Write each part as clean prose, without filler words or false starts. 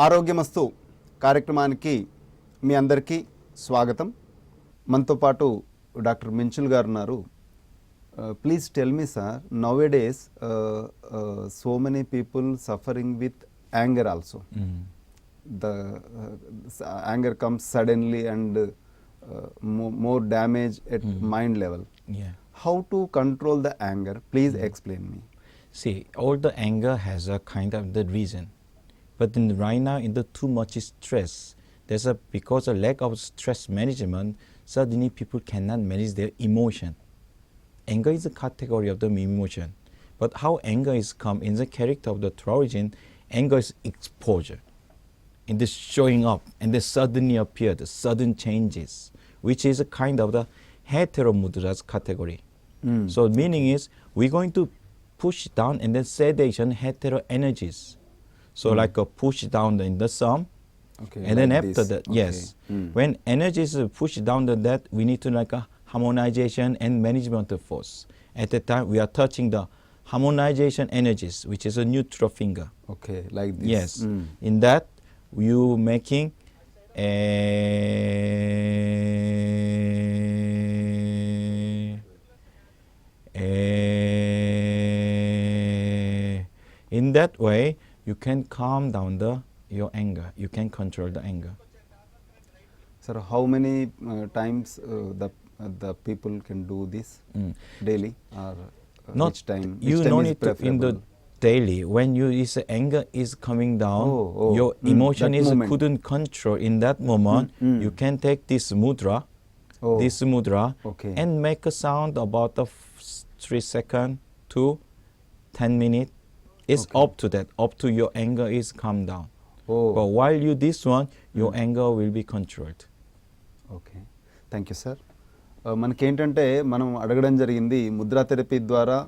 ఆరోగ్యమస్తు కార్యక్రమానికి మీ అందరికీ స్వాగతం. మనతో పాటు డాక్టర్ మించుల్ గారు ఉన్నారు. Please tell me sir, nowadays so many people suffering with anger also. The anger comes suddenly and more damage at mind level. How to control the anger? Please explain me. See, all the anger has a kind of the reason. But right now, in the too much stress, because of lack of stress management, suddenly people cannot manage their emotion. Anger is a category of the emotion. But how anger is come in the character of the origin, anger is exposure. In this showing up, and they suddenly appear, the sudden changes, which is a kind of the heteromudras category. So meaning is, we're going to push down and then sedation hetero energies. So like a push down in the sum, and then like after this. that, yes, when energy is pushed down to that, we need to like a harmonization and management of force. At the time, we are touching the harmonization energies, which is a neutral finger. Okay, like this. Yes, in that you making in that way you can calm down your anger. You can control the anger. Sir, how many times the people can do this daily, or Not which time? you Which time don't is need to in the preferable? daily when you is anger is coming down, your emotion that is moment. couldn't control in that moment. You can take this mudra, Okay. and make a sound about 3 seconds to 10 minutes. It's up to that, up to your anger is calm down. But while you this one, your anger will be controlled. Okay, thank you sir. మనకేంటంటే మనం అడగడం జరిగింది Mudra therapy ద్వారా,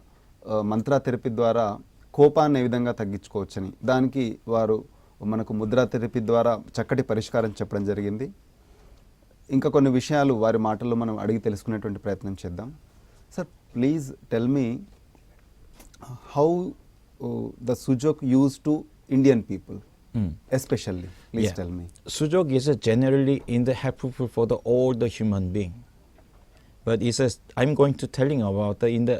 mantra therapy ద్వారా కోపాన్ని ఏ విధంగా తగ్గించుకోవచ్చని. దానికి వారు మనకు ముద్రా థెరపీ ద్వారా చక్కటి పరిష్కారం చెప్పడం జరిగింది. ఇంకా కొన్ని విషయాలు వారి మాటల్లో మనం అడిగి తెలుసుకునేటువంటి ప్రయత్నం చేద్దాం. Sir, please tell me how the Sujok used to Indian people, especially. Please tell me. Sujok is generally in the helpful for all the human being. But it says, I'm going to telling about in the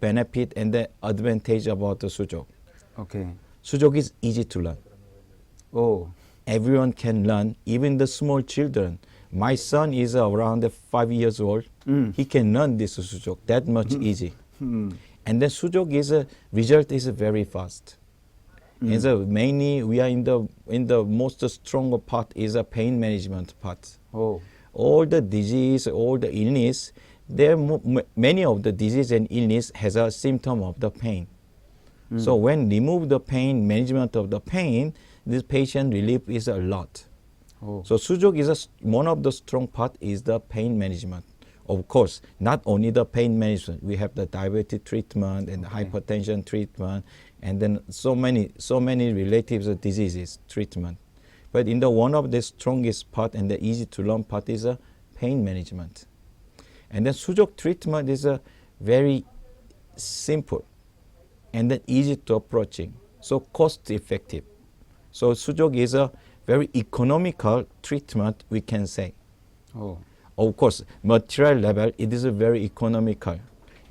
benefit and the advantage about the Sujok. Okay. Sujok is easy to learn. Oh. Everyone can learn, even the small children. My son is around 5 years old. He can learn this Sujok, that much easy. And then Sujok is result is very fast. And so mainly we are in the most stronger part is a pain management part. Oh. All the disease, all the illness, many of the disease and illness has a symptom of the pain. So when remove the pain, management of the pain, this patient relief is a lot. So Sujok is one of the strong part is the pain management. Of course, not only the pain management, we have the diabetes treatment and the hypertension treatment, and then so many relatives of diseases treatment. But in the one of the strongest part and the easy to learn part is a pain management. And then Sujok treatment is a very simple and then easy to approaching, so cost effective. So Sujok is a very economical treatment, we can say. Of course, material level, it is a very economical.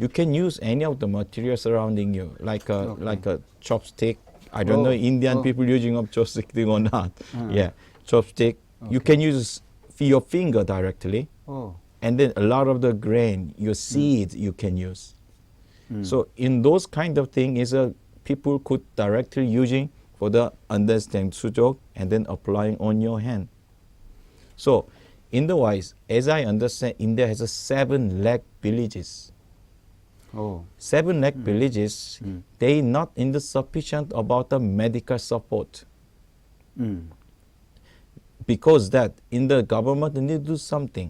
You can use any of the material surrounding you, like a chopstick. I don't know Indian people using a chopstick or not. Chopstick. You can use your finger directly, and then a lot of the grain, your seeds, you can use. So in those kind of thing is people could directly using for the understand Sujok and then applying on your hand. So in the wise, as I understand, India has 7 lakh villages. 7 lakh villages, they not in the sufficient about the medical support. Because that in the government they need to do something.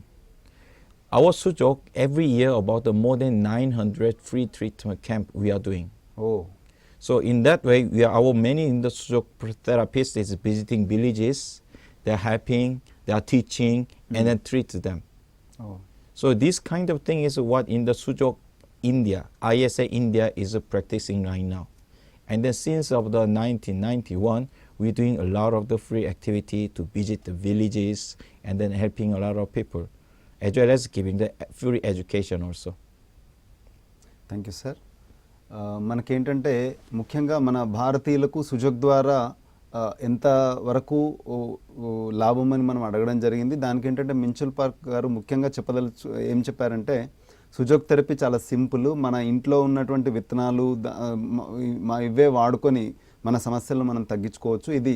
Our Sujok every year about more than 900 free treatment camp we are doing. So in that way, our many in the Sujok therapists is visiting villages. They are helping. They are teaching and then treat them. So this kind of thing is what in the Sujok India, ISA India is practicing right now. And then since of the 1991, we're doing a lot of the free activity to visit the villages and then helping a lot of people, as well as giving the free education also. Thank you sir. మనకేంటంటే ముఖ్యంగా మన భారతీయులకు Sujok ద్వారా ఎంత వరకు లాభమని మనం అడగడం జరిగింది. దానికి ఏంటంటే మించుల్ పార్క్ గారు ముఖ్యంగా ఏం చెప్పారంటే సుజోక్ థెరపీ చాలా సింపుల్, మన ఇంట్లో ఉన్నటువంటి విత్తనాలు ఇవే వాడుకొని మన సమస్యలను మనం తగ్గించుకోవచ్చు, ఇది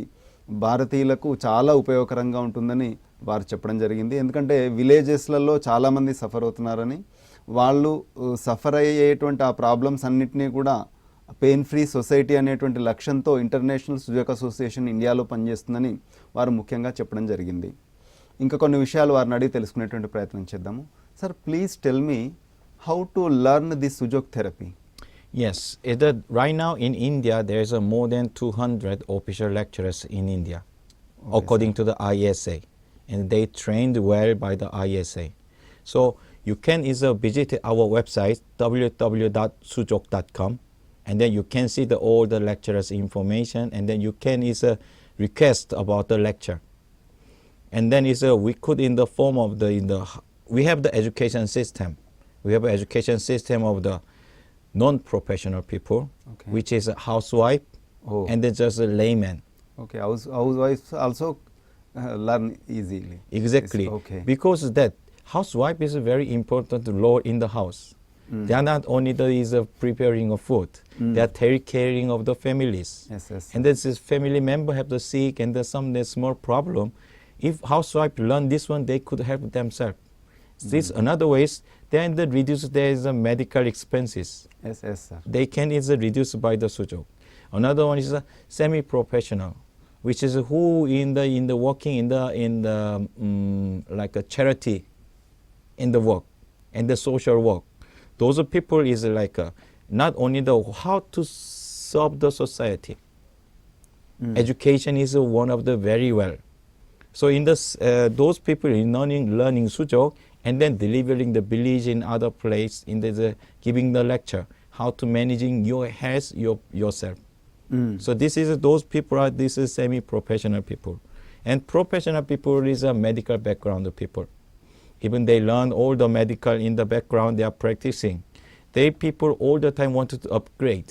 భారతీయులకు చాలా ఉపయోగకరంగా ఉంటుందని వారు చెప్పడం జరిగింది. ఎందుకంటే విలేజెస్లలో చాలామంది సఫర్ అవుతున్నారని, వాళ్ళు సఫర్ అయ్యేటువంటి ఆ ప్రాబ్లమ్స్ అన్నిటినీ కూడా పెయిన్ ఫ్రీ సొసైటీ అనేటువంటి లక్ష్యంతో ఇంటర్నేషనల్ సుజోక్ అసోసియేషన్ ఇండియాలో పనిచేస్తుందని వారు ముఖ్యంగా చెప్పడం జరిగింది. ఇంకా కొన్ని విషయాలు వారిని అడిగి తెలుసుకునేటువంటి ప్రయత్నం చేద్దాము. Sir, please tell me how to learn this Sujok therapy. Yes, right now in India there is more than 200 official lecturers in India, okay, according to the ISA, and they trained well by the ISA. So you can either visit our website www.sujok.com, and then you can see all the lecturers' information, and then you can either request about the lecture, and then we could in the form of we have the education system. We have an education system of the non-professional people, okay, which is a housewife, and then just a layman. Okay, housewives also learn easily. Exactly, okay, because that housewife is very important role in the house. They are not only preparing of food, they are taking care of the families. Yes, yes. And then this family member have the sick and there's some small problem. If housewife learn this one, they could help themselves. This another ways, then there is medical expenses. Yes, yes, sir. They can easily reduce by the Sujok. Another one is a semi-professional, which is who in the working in the like a charity, in the work and the social work. Those people is like not only how to serve the society. Education is one of the very well. So in those people in learning Sujok and then delivering the village in other place, in giving the lecture, how to managing your health yourself. So those people this is semi-professional people, and professional people is a medical background people. Even they learn all the medical in the background, they are practicing. They people all the time wanted to upgrade.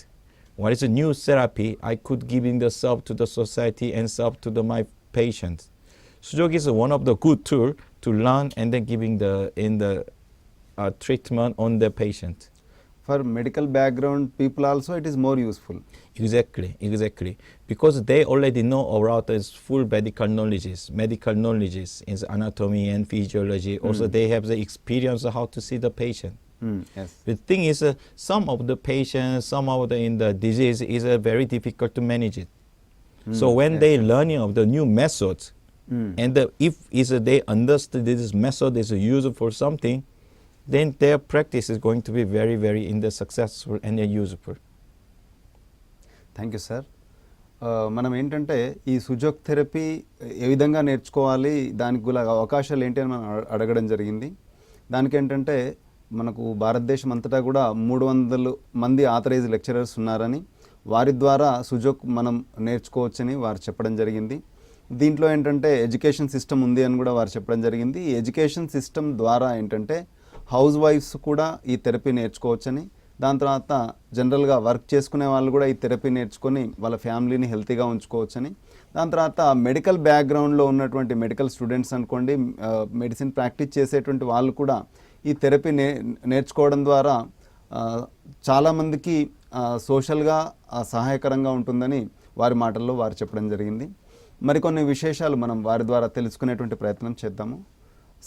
What is a new therapy? I could giving the serve to the society and serve to my patients. Sujok is one of the good tool to learn and then giving the treatment on the patient. For medical background people also it is more useful. Exactly. Because they already know about this full medical knowledges in anatomy and physiology. Also they have the experience of how to see the patient. Yes. The thing is some of the patients, some of in the disease is very difficult to manage it. So when yes, they learning of the new methods, and if they understand this method is used for something, then their practice is going to be very, very successful and useful. Thank you sir. మనం ఏంటంటే ఈ Sujok therapy ఏ విధంగా నేర్చుకోవాలి, దానికి గల అవకాశాలు ఏంటి అని మనం అడగడం జరిగింది. దానికి ఏంటంటే మనకు భారతదేశం అంతటా కూడా 300 మంది ఆథరైజ్డ్ లెక్చరర్స్ ఉన్నారని, వారి ద్వారా సుజోక్ మనం నేర్చుకోవచ్చని వారు చెప్పడం జరిగింది. దీంట్లో ఏంటంటే ఎడ్యుకేషన్ సిస్టమ్ ఉంది అని కూడా వారు చెప్పడం జరిగింది. ఈ ఎడ్యుకేషన్ సిస్టమ్ ద్వారా ఏంటంటే హౌస్ వైఫ్స్ కూడా ఈ థెరపీ నేర్చుకోవచ్చని, దాని తర్వాత జనరల్గా వర్క్ చేసుకునే వాళ్ళు కూడా ఈ థెరపీ నేర్చుకొని వాళ్ళ ఫ్యామిలీని హెల్తీగా ఉంచుకోవచ్చని, దాని తర్వాత మెడికల్ బ్యాక్గ్రౌండ్లో ఉన్నటువంటి మెడికల్ స్టూడెంట్స్ అనుకోండి, మెడిసిన్ ప్రాక్టీస్ చేసేటువంటి వాళ్ళు కూడా ఈ థెరపీ నేర్చుకోవడం ద్వారా చాలామందికి సోషల్గా సహాయకరంగా ఉంటుందని వారి మాటల్లో వారు చెప్పడం జరిగింది. మరికొన్ని విశేషాలు మనం వారి ద్వారా తెలుసుకునేటువంటి ప్రయత్నం చేద్దాము.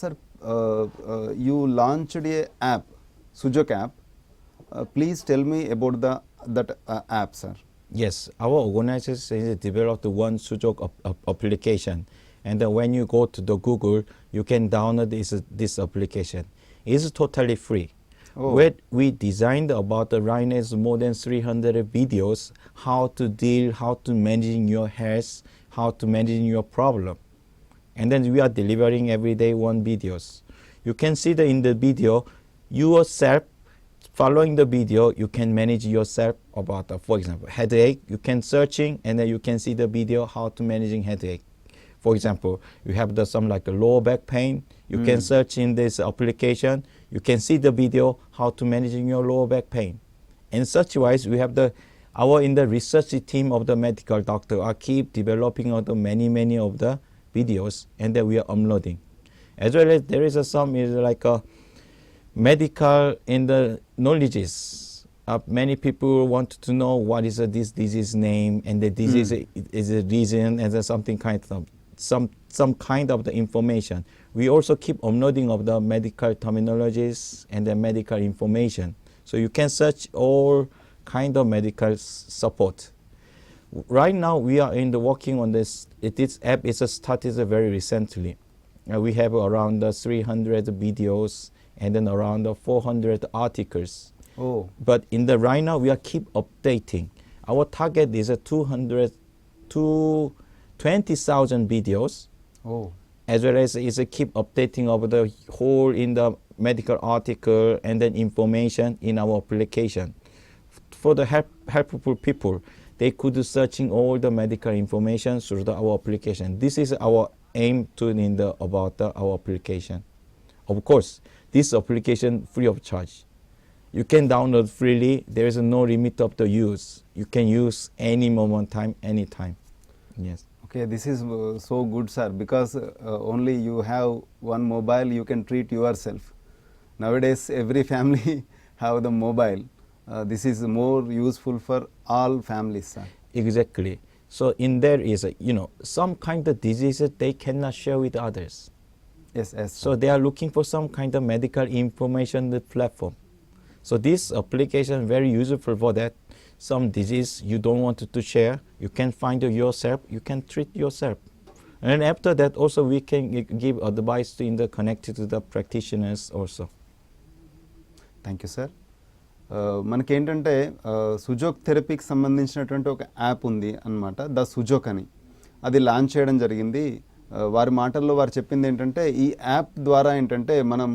Sir, you launched a app, Sujok app. Please tell me about that app, sir. Yes, our organization has developed one Sujok application, and then when you go to the Google, you can download this application. It's totally free. Where we designed about the rhinos more than 300 videos, how to deal, how to managing your health, how to managing your problem, and then we are delivering every day one videos. You can see in the video yourself following the video, you can manage yourself about, for example, headache. You can searching and then you can see the video how to managing headache. For example, you have some like a lower back pain. You can search in this application. You can see the video how to managing your lower back pain. In such wise, we have our in the research team of the medical doctor are keep developing out the many of the videos and then we are uploading. As well as there is some is like a medical in the knowledges. Many people want to know what is this disease name and the disease is a reason and something kind of some kind of the information. We also keep uploading of the medical terminologies and the medical information. So you can search all kind of medical support. Right now we are working on this. This app is started very recently. We have around 300 videos and then around 400 articles. Oh. But right now we are keep updating. Our target is 200 to 20,000 videos. Oh. As well as is keep updating of the whole in the medical article and then information in our application. For the helpful people, they could searching all the medical information through our application. This is our aim to about our application. Of course, this application free of charge. You can download freely. There is no limit of the use. You can use any moment time, anytime. Yes. Okay, this is so good, sir, because only you have one mobile, you can treat yourself. Nowadays, every family have the mobile. This is more useful for all families, sir. Exactly. So in there is, some kind of diseases they cannot share with others. Yes, yes. So they are looking for some kind of medical information platform. So this application is very useful for that. Some disease you don't want to share, you can find yourself, you can treat yourself. And after that also we can give advice connected to the practitioners also. Thank you, sir. మనకేంటంటే Sujok థెరపీకి సంబంధించినటువంటి ఒక app ఉంది అన్నమాట, the Sujok అని. అది launch చేయడం జరిగింది. వారి మాటల్లో వారు చెప్పింది ఏంటంటే ఈ యాప్ ద్వారా ఏంటంటే మనం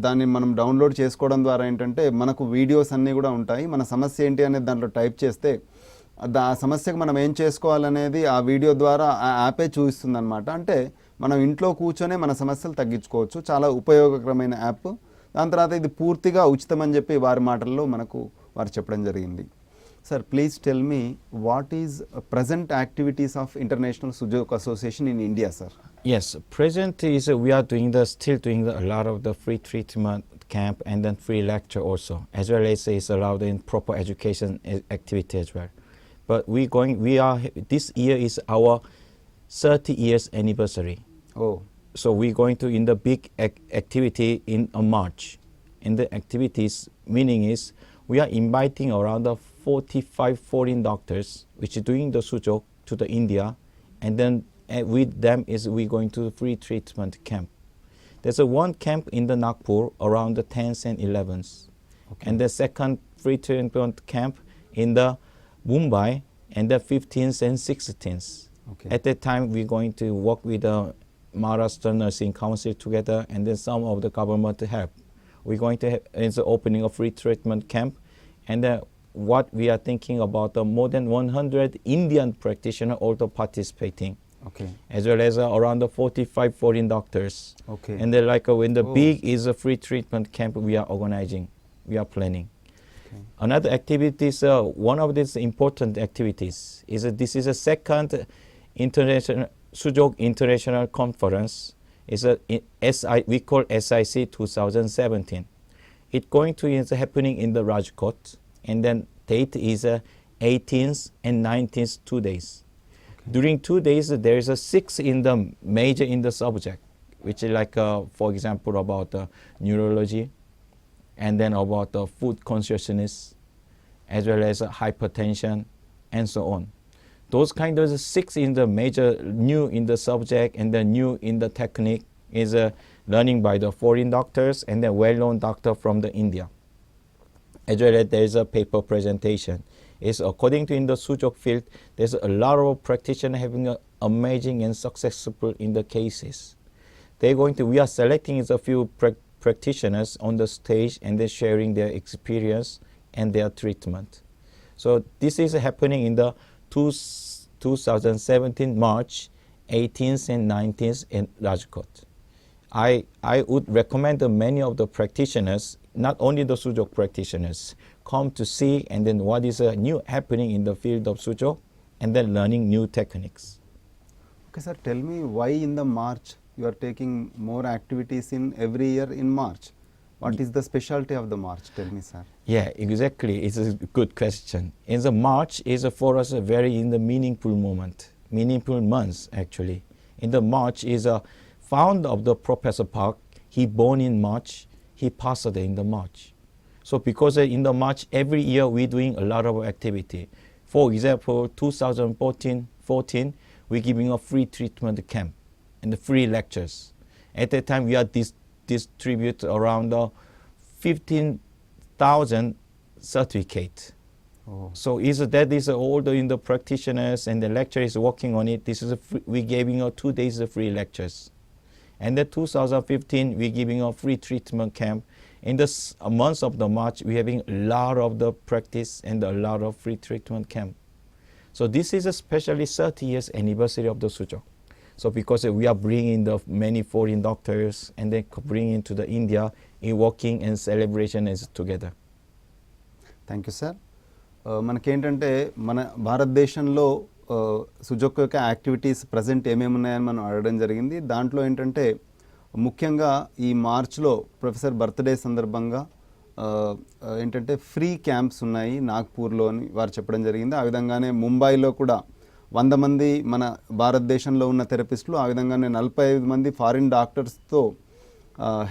దాన్ని మనం డౌన్లోడ్ చేసుకోవడం ద్వారా ఏంటంటే మనకు వీడియోస్ అన్నీ కూడా ఉంటాయి. మన సమస్య ఏంటి అనేది దాంట్లో టైప్ చేస్తే ఆ సమస్యకు మనం ఏం చేసుకోవాలనేది ఆ వీడియో ద్వారా ఆ యాపే చూపిస్తుంది అనమాట. అంటే మనం ఇంట్లో కూర్చొనే మన సమస్యలు తగ్గించుకోవచ్చు. చాలా ఉపయోగకరమైన యాప్. దాని తర్వాత ఇది పూర్తిగా ఉచితమని చెప్పి వారి మాటల్లో వారు చెప్పడం జరిగింది. Sir, please tell me what is present activities of International Sujok Association in India, sir? Yes, present is we are still doing a lot of the free treatment camp and then free lecture also, as well as is allowed in proper education activity as well. But this year is our 30 years anniversary. Oh. So we're going to in the big activity in March. In the activities, meaning is we are inviting around 45 foreign doctors which are doing the Sujok to the India, and then with them is we going to the free treatment camp. There's one camp in the Nagpur around the 10th and 11th. Okay. And the second free treatment camp in the Mumbai and the 15th and 16th. Okay. At that time we're going to work with the Maharashtra Nursing Council together and then some of the government help. We're going to have the opening of free treatment camp, and what we are thinking about more than 100 Indian practitioners also participating. Okay. As well as around 45 foreign doctors. Okay. And then when the big is a free treatment camp we are organizing, we are planning. Okay. Another activities, one of these important activities is this is a second international Sujok International Conference. Is we call SIC 2017. It's going to is happening in the Rajkot, and then date is 18th and 19th 2 days. Okay. During 2 days there is 6 in the major in the subject, which is for example about neurology, and then about food consciousness, as well as hypertension, and so on. Those kind of 6 in the major new in the subject and the new in the technique is learning by the foreign doctors and the well-known doctor from the India. As well as there is a paper presentation. It's according to in the Sujok field, there's a lot of practitioners having amazing and successful in the cases. We are selecting a few practitioners on the stage and they're sharing their experience and their treatment. So this is happening in the 2017 March 18th and 19th in Rajkot. I would recommend many of the practitioners, not only the Sujok practitioners, come to see and then what is new happening in the field of Sujok and then learning new techniques. Okay, sir, tell me why in the March you are taking more activities in every year in March? What is the specialty of the March? Tell me, sir. Yeah, exactly. It's a good question. In the March is for us a very in the meaningful moment, meaningful months actually. In the March is a founder of the Professor Park. He born in March. He passed away in the March. So because in the March every year we're doing a lot of activity. For example, 2014, we're giving a free treatment camp and the free lectures. At that time we are distribute around 15,000 certificates. Oh. So that is all the practitioners and the lecturers working on it. This is we giving 2 days of free lectures. And then 2015 we're giving a free treatment camp. In the months of the March we're having a lot of the practice and a lot of free treatment camp. So this is especially 30 years anniversary of the Sujok. So because we are bringing the many foreign doctors and then bringing to the India in working and celebration is together. Thank you sir. మనకేంటంటే మన భారతదేశంలో Sujok యొక్క activities present ఏమేమి ఉన్నాయని మనం అడగడం జరిగింది. దాంట్లో ఏంటంటే ముఖ్యంగా ఈ మార్చ్లో ప్రొఫెసర్ బర్త్డే సందర్భంగా ఏంటంటే ఫ్రీ క్యాంప్స్ ఉన్నాయి నాగ్పూర్లో అని వారు చెప్పడం జరిగింది. ఆ విధంగానే ముంబైలో కూడా 100 మంది మన భారతదేశంలో ఉన్న థెరపిస్టులు, ఆ విధంగానే 45 మంది ఫారిన్ డాక్టర్స్తో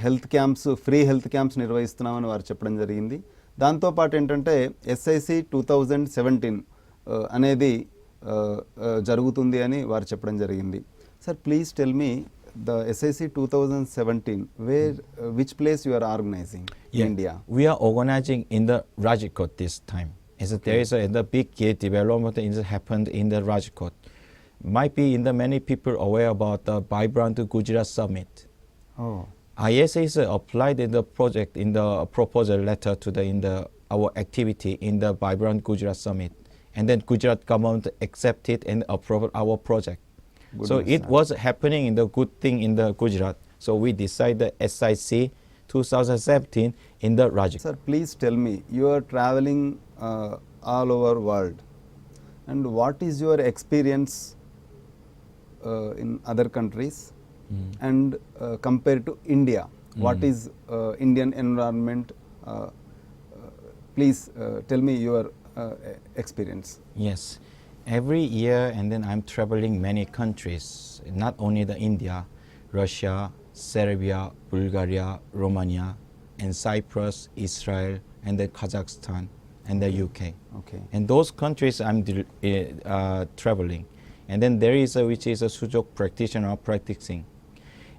health camps, free health camps నిర్వహిస్తున్నామని వారు చెప్పడం జరిగింది. దాంతోపాటు ఏంటంటే SIC 2017 అనేది జరుగుతుంది అని వారు చెప్పడం జరిగింది. Sir, please tell me the SIC 2017, which place you are organizing in India? We are organizing in the Rajkot this time. There is the big development happened in the Rajkot. Might be many people aware about the Vibrant Gujarat Summit. Oh. ISA applied in the project in the proposal letter to our activity in the Vibrant Gujarat Summit, and then Gujarat government accepted and approved our project. Goodness, so it was happening in the good thing in the Gujarat. So we decided SIC 2017 in the Rajkot. Sir, please tell me, you are traveling all over world, and what is your experience in other countries and compared to India? What is Indian environment? Please tell me your experience. Yes. Every year and then I'm traveling many countries, not only the India, Russia, Serbia, Bulgaria, Romania, and Cyprus, Israel, and then Kazakhstan, and the UK. Okay. And those countries I'm traveling. And then there is which is a Sujok practitioner practicing.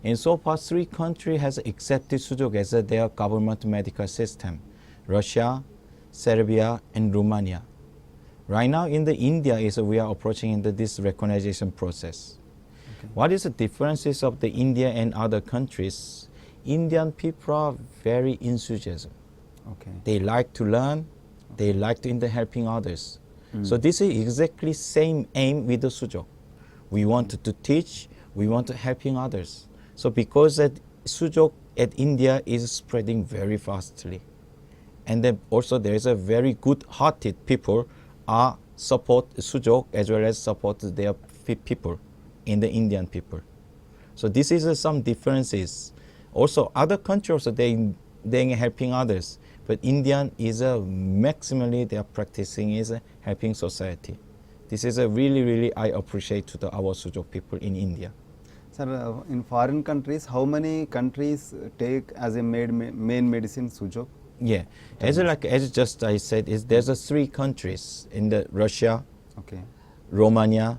And so far 3 countries has accepted Sujok as their government medical system: Russia, Serbia, and Romania. Right now in the India we are approaching into this recognition process. Okay. What is the differences of the India and other countries? Indian people are very enthusiastic. Okay. They like to learn. They like to helping others. So this is exactly same aim with the Sujok. We want to teach. We want to helping others. So because that Sujok at India is spreading very fastly, and then also there is a very good-hearted people are support Sujok as well as support their people in the Indian people. So this is some differences. Also other countries they helping others, but Indian is maximally they are practicing is helping society. This is really I appreciate to our Sujok people in India. Sir, in foreign countries, how many countries take as a main medicine Sujok? Yeah, as just I said, there's 3 countries in the Russia, okay, Romania,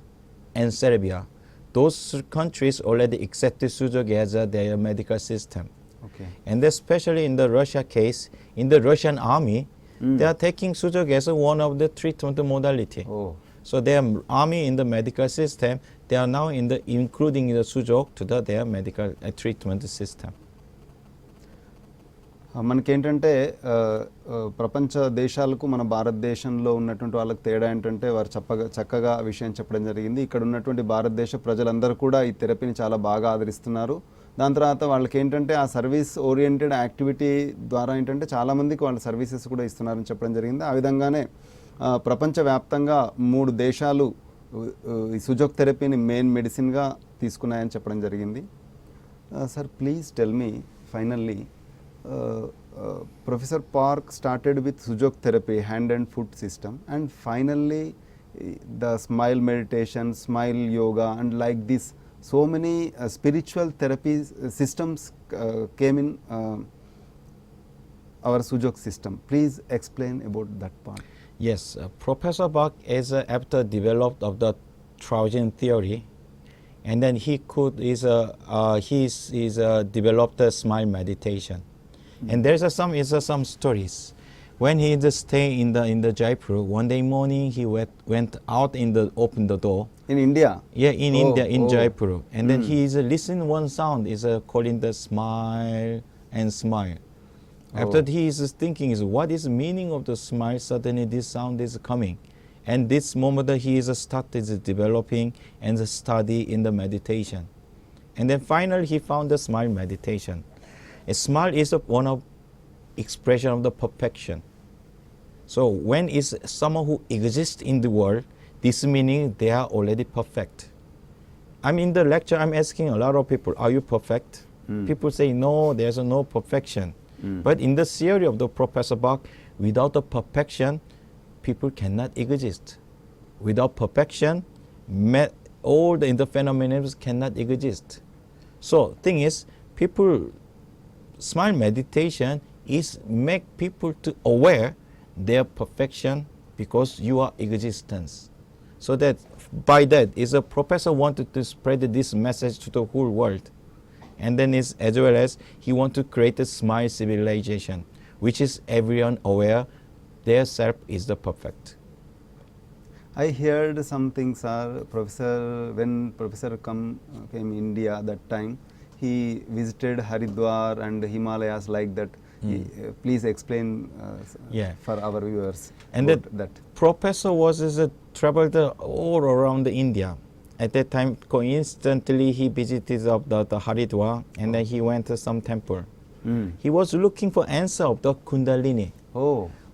and Serbia. Those countries already accepted Sujok as their medical system. Okay. And especially in the Russia case, in the Russian army, they are taking Sujok as one of the treatment modality. Oh. So their army in the medical system, they are now including the Sujok to their medical treatment system. మనకేంటంటే ప్రపంచ దేశాలకు మన భారతదేశంలో ఉన్నటువంటి వాళ్ళకి తేడా ఏంటంటే వారు చక్కగా విషయం చెప్పడం జరిగింది. ఇక్కడ ఉన్నటువంటి భారతదేశ ప్రజలందరూ కూడా ఈ థెరపీని చాలా బాగా ఆదరిస్తున్నారు. దాని తర్వాత వాళ్ళకి ఏంటంటే ఆ సర్వీస్ ఓరియంటెడ్ యాక్టివిటీ ద్వారా ఏంటంటే చాలామందికి వాళ్ళ సర్వీసెస్ కూడా ఇస్తున్నారని చెప్పడం జరిగింది. ఆ విధంగానే ప్రపంచవ్యాప్తంగా 3 దేశాలు ఈ సుజోక్ థెరపీని మెయిన్ మెడిసిన్గా తీసుకున్నాయని చెప్పడం జరిగింది. Sir please tell me finally, Professor Park started with Sujok therapy, hand and foot system, and finally the smile meditation, smile yoga, and like this, so many spiritual therapy systems came in our Sujok system. Please explain about that part. Yes, Professor Bach is after developed of the Trojan theory, and then he developed the smile meditation. And there's some stories. When he stay in the Jaipur, one day morning he went out opened the door. In India? Yeah, in India, in Jaipur. And then he is listen one sound is calling the smile and smile. After he is thinking is what is meaning of the smile, suddenly this sound is coming. And this moment he is started developing and study in the meditation. And then finally he found the smile meditation. A smile is one of expression of the perfection. So when is someone who exists in the world, this meaning they are already perfect. I'm in the lecture, I'm asking a lot of people, are you perfect? People say, no, there's no perfection. But in the theory of the Professor Bach, without the perfection, people cannot exist. Without perfection, all the phenomena cannot exist. So thing is, people, smile meditation is make people to aware their perfection because you are existence. So that by that is a professor wanted to spread this message to the whole world. And then is as well as he want to create a smile civilization, which is everyone aware their self is the perfect. I heard something, sir. When Professor came India that time, he visited Haridwar and Himalayas like that. Please explain for our viewers. And that professor was traveled all around India. At that time, coincidentally, he visited the Haridwar, and then he went to some temple. He was looking for answer of the Kundalini.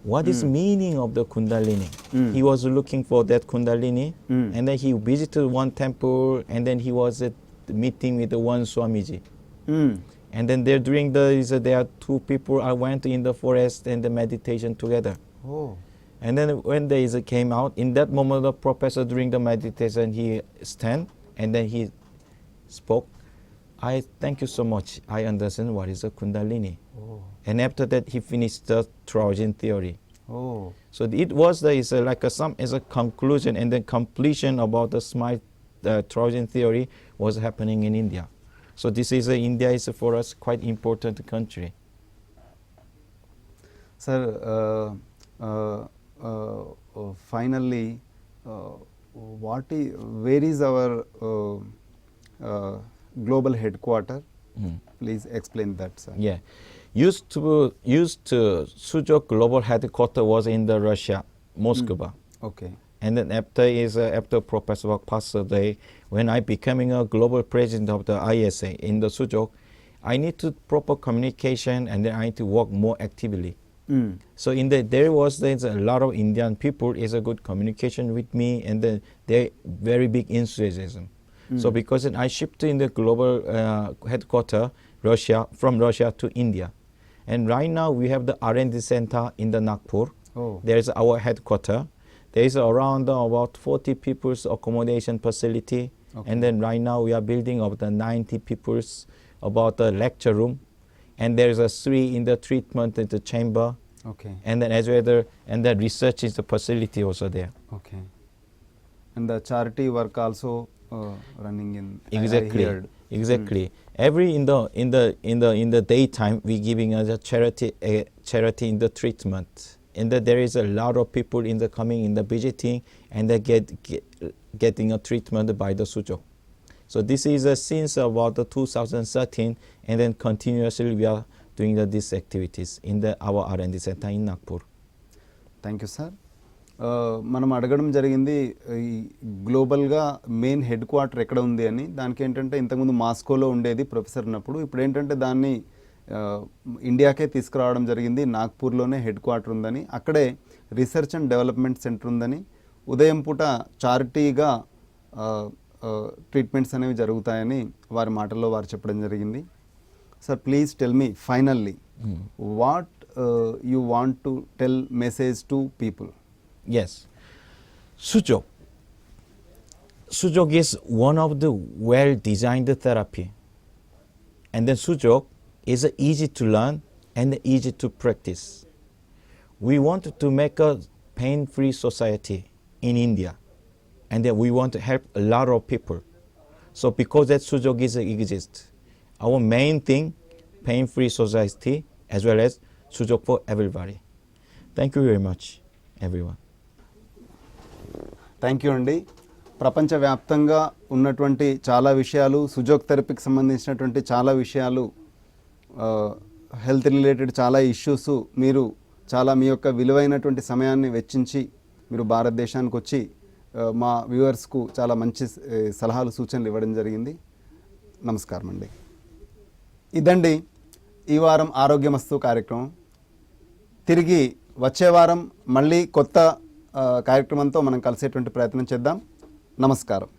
What is meaning of the Kundalini? He was looking for that Kundalini, and then he visited one temple, and then he was meeting with the one Swamiji. And then there are 2 people I went in the forest and the meditation together. And then when they came out, in that moment the professor during the meditation he stand and then he spoke, I thank you so much, I understand what is a Kundalini. And after that he finished the Trojan theory. So it was a conclusion and then completion about the smile Trojan theory was happening in India. So this is India is for us quite important country. Sir, finally, where is our global headquarter? Please explain that, sir. Yeah, used to Sujok global headquarter was in the Russia, Moscow. Okay. And then after Professor Bach passed away, when I becoming a global president of the ISA in the Sujok, I need to proper communication and then I need to work more actively. So there's a lot of Indian people is a good communication with me and then they very big enthusiasm. So because I shipped in the global headquarter from Russia to India, and right now we have the R&D center in the Nagpur. There is our headquarter. There is around about 40 people's accommodation facility, and then right now we are building up the 90 people's about the lecture room, and there is a 3 in the treatment in the chamber. And then as well and the research is the facility also there. And the charity work also running in. Exactly. Every in the daytime we giving us a charity in the treatment. And that there is a lot of people in the coming in the visiting and they getting a treatment by the Sujok. So this is since about the 2013 and then continuously we are doing these activities in our R&D center in Nagpur. Thank you sir. మనం అడగడం జరిగింది ఈ గ్లోబల్గా main head quarter ఎక్కడ ఉంది అని. దానికి ఏంటంటే ఇంతకుముందు మాస్కోలో ఉండేది ప్రొఫెసర్ ఉన్నప్పుడు, ఇప్పుడు ఏంటంటే దాన్ని ఇండియాకే తీసుకురావడం జరిగింది. నాగ్పూర్లోనే హెడ్ క్వార్టర్ ఉందని, అక్కడే రీసెర్చ్ అండ్ డెవలప్మెంట్ సెంటర్ ఉందని, ఉదయం పూట చారిటీగా ట్రీట్మెంట్స్ అనేవి జరుగుతాయని వారి మాటల్లో వారు చెప్పడం జరిగింది. Sir, please tell me finally what you want to tell message to people? Yes. Sujok. Sujok is one of the well-designed therapy. And then Sujok is easy to learn and easy to practice. We want to make a pain-free society in India. And then we want to help a lot of people. So because that Sujok exists, our main thing, pain-free society as well as Sujok for everybody. Thank you very much, everyone. Thank you అండి. ప్రపంచవ్యాప్తంగా ఉన్నటువంటి చాలా విషయాలు, Sujok థెరపీకి సంబంధించినటువంటి చాలా విషయాలు, health related చాలా issues మీరు చాలా మీ యొక్క విలువైనటువంటి సమయాన్ని వెచ్చించి మీరు భారతదేశానికి వచ్చి మా వ్యూవర్స్కు చాలా మంచి సలహాలు సూచనలు ఇవ్వడం జరిగింది. నమస్కారం అండి. ఇదండి ఈ వారం ఆరోగ్యమస్తు కార్యక్రమం. తిరిగి వచ్చే వారం మళ్ళీ కొత్త కార్యక్రమంతో మనం కలిసేటువంటి ప్రయత్నం చేద్దాం. నమస్కారం.